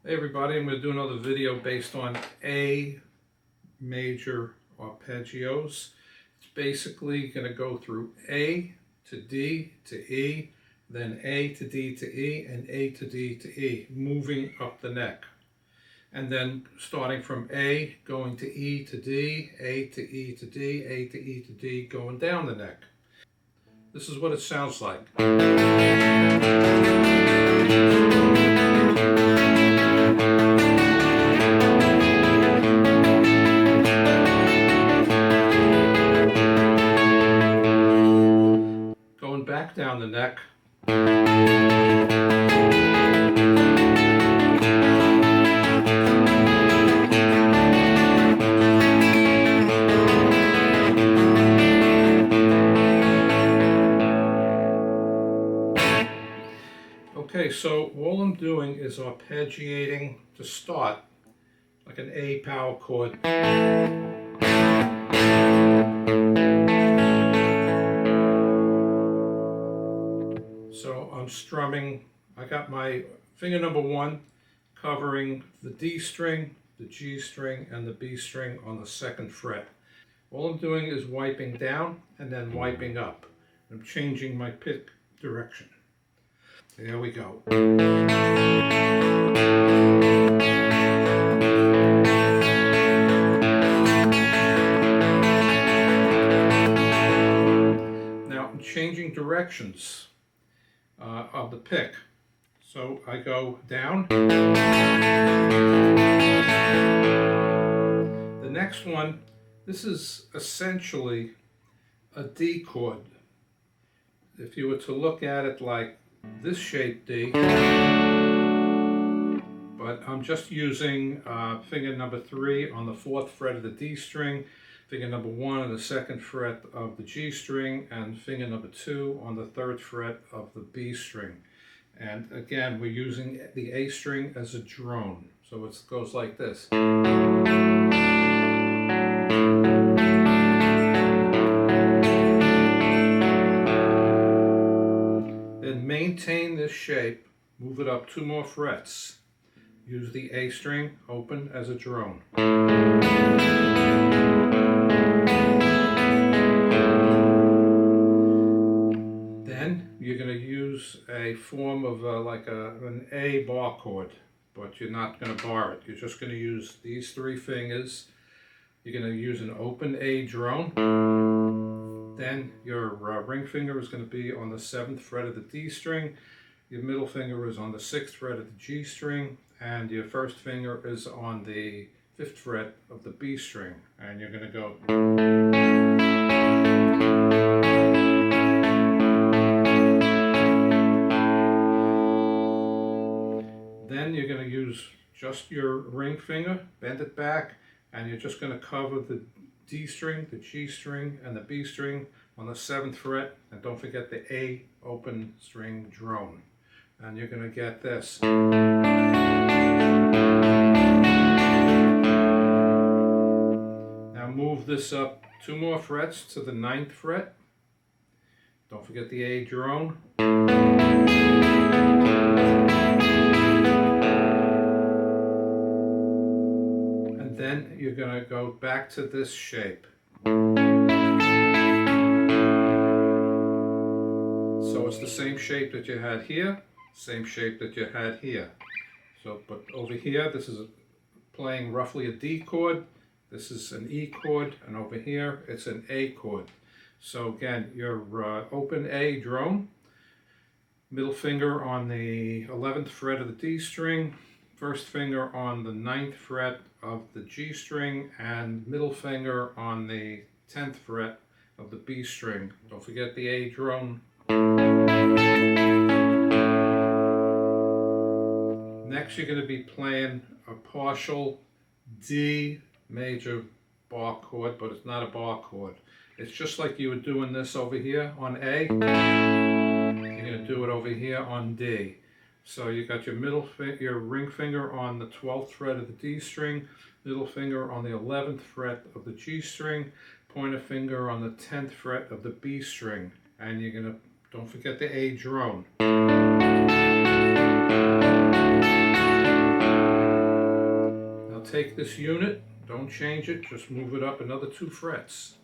Hey everybody, I'm going to do another video based on A major arpeggios. It's basically going to go through A to D to E, then A to D to E, and A to D to E, moving up the neck. And then starting from A, going to E to D, A to E to D, A to E to D, going down the neck. This is what it sounds like. Going back down the neck. Okay, so all I'm doing is arpeggiating to start, like an A power chord. So I'm strumming, I got my finger number 1 covering the D string, the G string, and the B string on the 2nd fret. All I'm doing is wiping down and then wiping up. I'm changing my pick direction. There we go. Now I'm changing directions of the pick. So I go down. The next one, this is essentially a D chord. If you were to look at it like this shape D, but I'm just using finger number 3 on the 4th fret of the D string, finger number 1 on the 2nd fret of the G string, and finger number 2 on the 3rd fret of the B string. And again, we're using the A string as a drone, so it goes like this. Then maintain this shape, move it up 2 more frets. Use the A string open as a drone. Then you're going to use a form of an A bar chord, but you're not going to bar it. You're just going to use these 3 fingers. You're going to use an open A drone. Then your ring finger is going to be on the 7th fret of the D string. Your middle finger is on the 6th fret of the G string, and your first finger is on the 5th fret of the B string. And you're going to go. Then you're going to use just your ring finger, bend it back, and you're just going to cover the D string, the G string, and the B string on the 7th fret, and don't forget the A open string drone. And you're going to get this. Now move this up 2 more frets to the 9th fret. Don't forget the A drone. And then you're going to go back to this shape. So it's the same shape that you had here, same shape that you had here. So, but over here, this is playing roughly a D chord, this is an E chord, and over here, it's an A chord. So again, your open A drone, middle finger on the 11th fret of the D string, first finger on the 9th fret of the G string, and middle finger on the 10th fret of the B string. Don't forget the A drone. Next, you're going to be playing a partial D major bar chord, but it's not a bar chord. It's just like you were doing this over here on A. You're going to do it over here on D. So you got your your ring finger on the 12th fret of the D string, middle finger on the 11th fret of the G string, pointer finger on the 10th fret of the B string, and you're going to, don't forget the A drone. take this unit, don't change it, just move it up another 2 frets.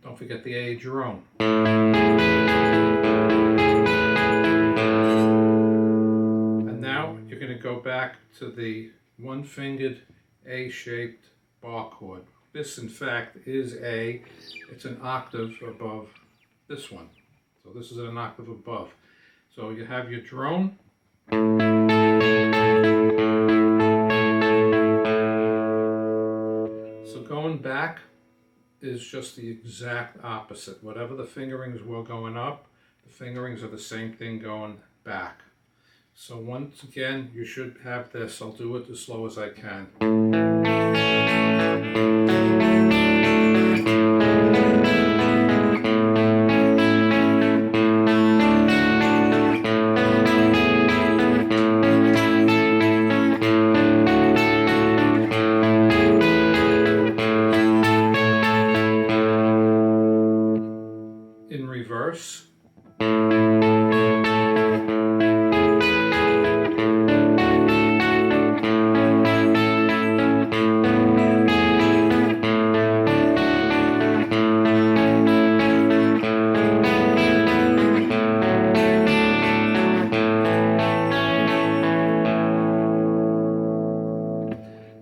Don't forget the A drone. And now you're going to go back to the one-fingered A-shaped bar chord. This, in fact, is A. It's an octave above this one. So this is an octave above. So you have your drone. So going back is just the exact opposite. Whatever the fingerings were going up, the fingerings are the same thing going back. So once again, you should have this. I'll do it as slow as I can. In reverse.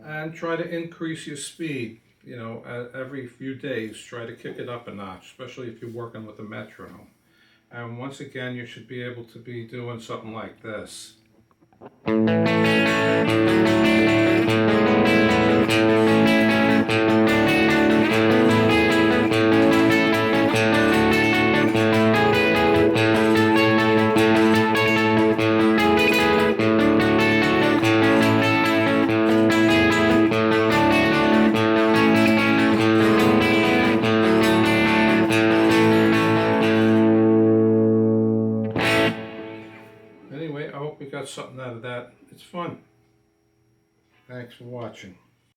And try to increase your speed, you know, every few days. Try to kick it up a notch, especially if you're working with a metronome. And once again, you should be able to be doing something like this. Anyway, I hope you got something out of that. It's fun. Thanks for watching.